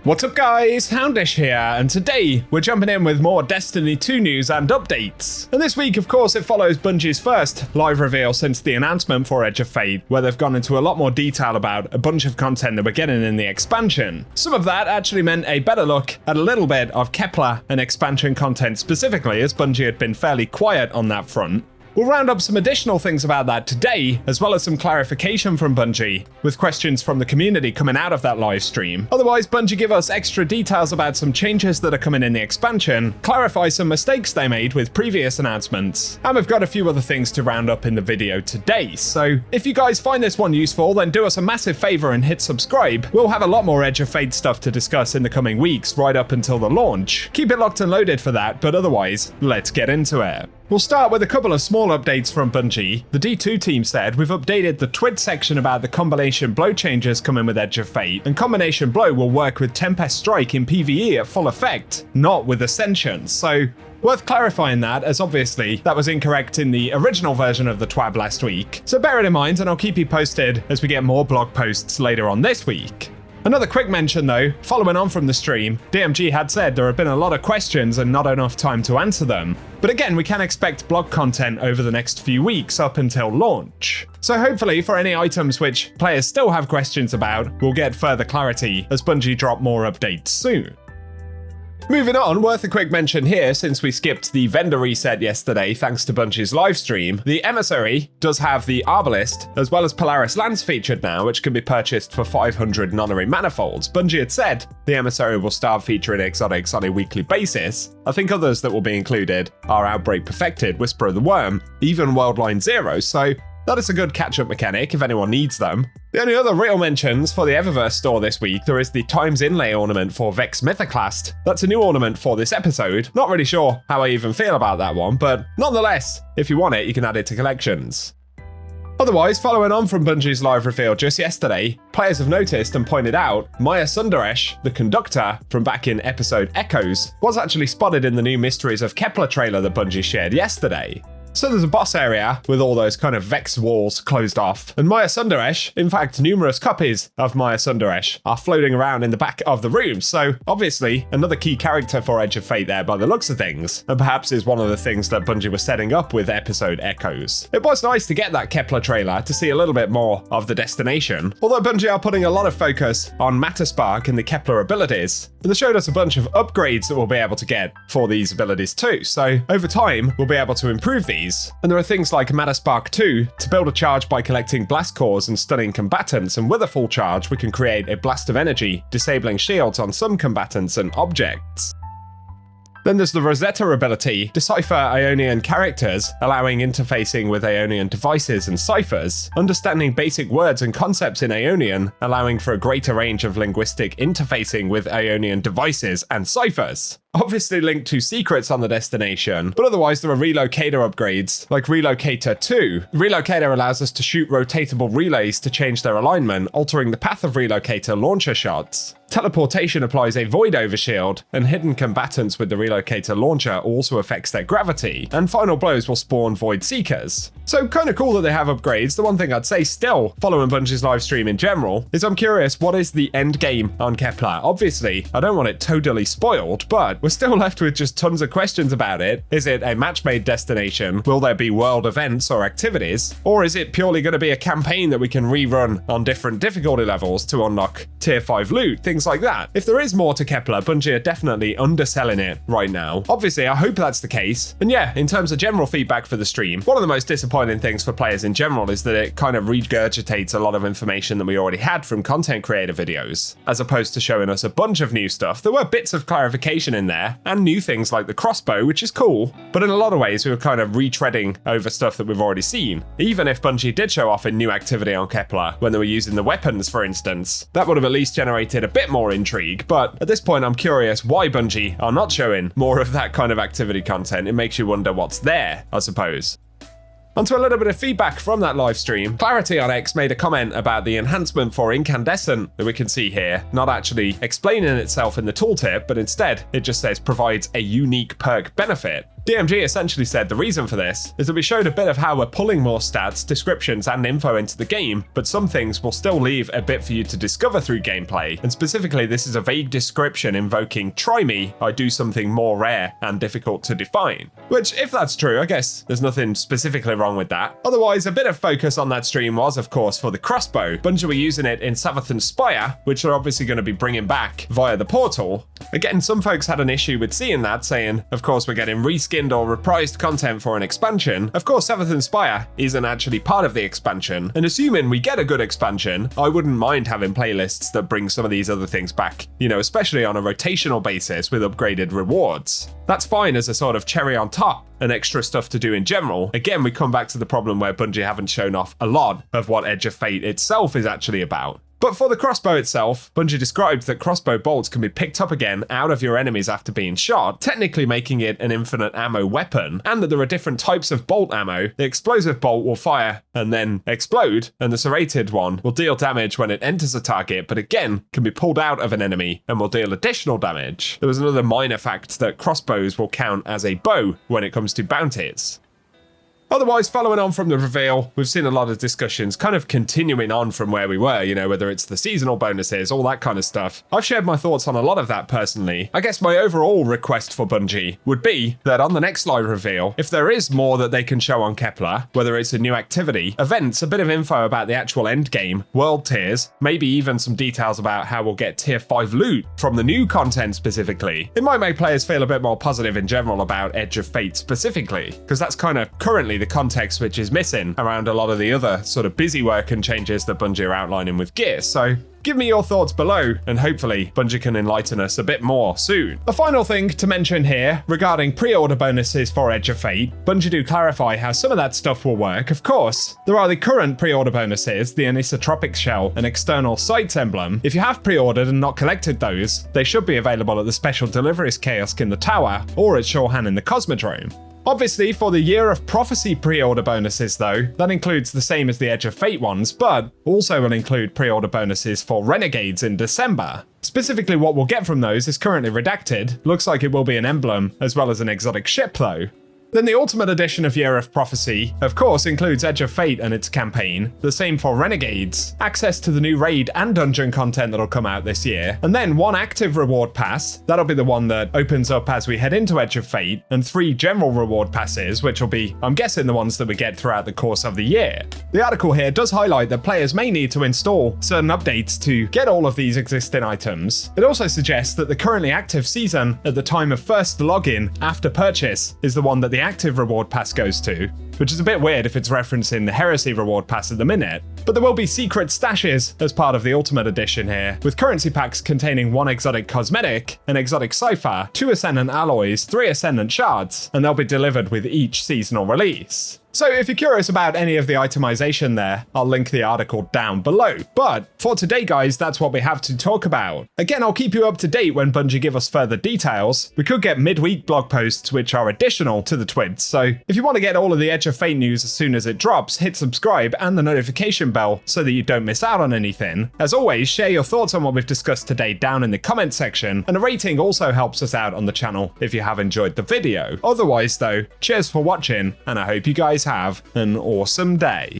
What's up guys, Houndish here, and today we're jumping in with more Destiny 2 news and updates. And this week, of course, it follows Bungie's first live reveal since the announcement for Edge of Fate, where they've gone into a lot more detail about a bunch of content that we're getting in the expansion. Some of that actually meant a better look at a little bit of Kepler and expansion content specifically, as Bungie had been fairly quiet on that front. We'll round up some additional things about that today, as well as some clarification from Bungie, with questions from the community coming out of that live stream. Otherwise, Bungie give us extra details about some changes that are coming in the expansion, clarify some mistakes they made with previous announcements, and we've got a few other things to round up in the video today. So if you guys find this one useful, then do us a massive favor and hit subscribe. We'll have a lot more Edge of Fate stuff to discuss in the coming weeks, right up until the launch. Keep it locked and loaded for that, but otherwise, let's get into it. We'll start with a couple of small updates from Bungie. The D2 team said, we've updated the TWID section about the combination blow changes coming with Edge of Fate, and combination blow will work with Tempest Strike in PvE at full effect, not with Ascension. So, worth clarifying that, as obviously that was incorrect in the original version of the TWAB last week. So bear it in mind, and I'll keep you posted as we get more blog posts later on this week. Another quick mention though, following on from the stream, DMG had said there have been a lot of questions and not enough time to answer them. But again, we can expect blog content over the next few weeks up until launch. So hopefully for any items which players still have questions about, we'll get further clarity as Bungie drop more updates soon. Moving on, worth a quick mention here, since we skipped the vendor reset yesterday thanks to Bungie's livestream, the Emissary does have the Arbalist as well as Polaris Lance featured now, which can be purchased for 500 nonary manifolds. Bungie had said the Emissary will start featuring exotics on a weekly basis. I think others that will be included are Outbreak Perfected, Whisper of the Worm, even Worldline Zero, so that is a good catch-up mechanic if anyone needs them. The only other real mentions for the Eververse store this week, there is the Times Inlay ornament for Vex Mythoclast. That's a new ornament for this episode. Not really sure how I even feel about that one, but nonetheless, if you want it, you can add it to collections. Otherwise, following on from Bungie's live reveal just yesterday, players have noticed and pointed out Maya Sundaresh, the Conductor from back in episode Echoes, was actually spotted in the new Mysteries of Kepler trailer that Bungie shared yesterday. So there's a boss area with all those kind of Vex walls closed off, and Maya Sundaresh, in fact numerous copies of Maya Sundaresh, are floating around in the back of the room, so obviously another key character for Edge of Fate there by the looks of things, and perhaps is one of the things that Bungie was setting up with episode Echoes. It was nice to get that Kepler trailer to see a little bit more of the destination, although Bungie are putting a lot of focus on Matter Spark and the Kepler abilities, and they showed us a bunch of upgrades that we'll be able to get for these abilities too, so over time we'll be able to improve these. And there are things like Matter Spark 2 to build a charge by collecting blast cores and stunning combatants, and with a full charge we can create a blast of energy, disabling shields on some combatants and objects. Then there's the Rosetta ability, decipher Aionian characters, allowing interfacing with Aionian devices and ciphers, understanding basic words and concepts in Aionian, allowing for a greater range of linguistic interfacing with Aionian devices and ciphers. Obviously linked to secrets on the destination, but otherwise there are relocator upgrades, like Relocator 2. Relocator allows us to shoot rotatable relays to change their alignment, altering the path of Relocator launcher shots. Teleportation applies a void overshield, and hidden combatants with the Relocator launcher also affects their gravity, and final blows will spawn void seekers. So kinda cool that they have upgrades. The one thing I'd say still, following Bungie's livestream in general, is I'm curious, what is the end game on Kepler? Obviously, I don't want it totally spoiled, but we're still left with just tons of questions about it. Is it a match-made destination? Will there be world events or activities? Or is it purely going to be a campaign that we can rerun on different difficulty levels to unlock tier 5 loot, things like that? If there is more to Kepler, Bungie are definitely underselling it right now. Obviously, I hope that's the case. And yeah, in terms of general feedback for the stream, one of the most disappointing things for players in general is that it kind of regurgitates a lot of information that we already had from content creator videos, as opposed to showing us a bunch of new stuff. There were bits of clarification in there, and new things like the Crossbow, which is cool, but in a lot of ways we were kind of retreading over stuff that we've already seen. Even if Bungie did show off a new activity on Kepler, when they were using the weapons for instance, that would have at least generated a bit more intrigue, but at this point I'm curious why Bungie are not showing more of that kind of activity content. It makes you wonder what's there, I suppose. Onto a little bit of feedback from that live stream. Clarity on X made a comment about the enhancement for Incandescent that we can see here, not actually explaining itself in the tooltip, but instead it just says provides a unique perk benefit. DMG essentially said the reason for this is that we showed a bit of how we're pulling more stats, descriptions, and info into the game, but some things will still leave a bit for you to discover through gameplay, and specifically this is a vague description invoking "try me, I do something more rare and difficult to define." Which, if that's true, I guess there's nothing specifically wrong with that. Otherwise, a bit of focus on that stream was, of course, for the Crossbow. Bungie were using it in Savathun's Spire, which they're obviously going to be bringing back via the portal. Again, some folks had an issue with seeing that, saying, of course, we're getting reskinned or reprised content for an expansion. Of course, Savathun's Spire isn't actually part of the expansion, and assuming we get a good expansion, I wouldn't mind having playlists that bring some of these other things back, especially on a rotational basis with upgraded rewards. That's fine as a sort of cherry on top and extra stuff to do in general. Again, we come back to the problem where Bungie haven't shown off a lot of what Edge of Fate itself is actually about. But for the crossbow itself, Bungie described that crossbow bolts can be picked up again out of your enemies after being shot, technically making it an infinite ammo weapon, and that there are different types of bolt ammo. The explosive bolt will fire and then explode, and the serrated one will deal damage when it enters a target, but again, can be pulled out of an enemy and will deal additional damage. There was another minor fact that crossbows will count as a bow when it comes to bounties. Otherwise, following on from the reveal, we've seen a lot of discussions kind of continuing on from where we were, whether it's the seasonal bonuses, all that kind of stuff. I've shared my thoughts on a lot of that personally. I guess my overall request for Bungie would be that on the next live reveal, if there is more that they can show on Kepler, whether it's a new activity, events, a bit of info about the actual end game, world tiers, maybe even some details about how we'll get tier 5 loot from the new content specifically, it might make players feel a bit more positive in general about Edge of Fate specifically, because that's kind of currently the context which is missing around a lot of the other sort of busy work and changes that Bungie are outlining with gear. So give me your thoughts below, and hopefully Bungie can enlighten us a bit more soon. A final thing to mention here regarding pre-order bonuses for Edge of Fate, Bungie do clarify how some of that stuff will work. Of course, there are the current pre-order bonuses, the anisotropic shell and external sights emblem. If you have pre-ordered and not collected those, they should be available at the special deliveries kiosk in the tower or at Shorhan in the Cosmodrome. Obviously, for the Year of Prophecy pre-order bonuses though, that includes the same as the Edge of Fate ones, but also will include pre-order bonuses for Renegades in December. Specifically what we'll get from those is currently redacted. Looks like it will be an emblem as well as an exotic ship though. Then the Ultimate Edition of Year of Prophecy, of course, includes Edge of Fate and its campaign, the same for Renegades, access to the new raid and dungeon content that'll come out this year, and then one active reward pass, that'll be the one that opens up as we head into Edge of Fate, and 3 general reward passes, which will be, I'm guessing, the ones that we get throughout the course of the year. The article here does highlight that players may need to install certain updates to get all of these existing items. It also suggests that the currently active season at the time of first login after purchase is the one that the active reward pass goes to, which is a bit weird if it's referencing the Heresy reward pass at the minute. But there will be secret stashes as part of the Ultimate Edition here, with currency packs containing 1 exotic cosmetic, an exotic cipher, 2 Ascendant alloys, 3 Ascendant shards, and they'll be delivered with each seasonal release. So if you're curious about any of the itemization there, I'll link the article down below. But for today, guys, that's what we have to talk about. Again, I'll keep you up to date when Bungie give us further details. We could get midweek blog posts which are additional to the twids, so if you want to get all of the Edge of Fate news as soon as it drops, hit subscribe and the notification bell so that you don't miss out on anything. As always, share your thoughts on what we've discussed today down in the comment section, and a rating also helps us out on the channel if you have enjoyed the video. Otherwise though, cheers for watching, and I hope you guys have an awesome day.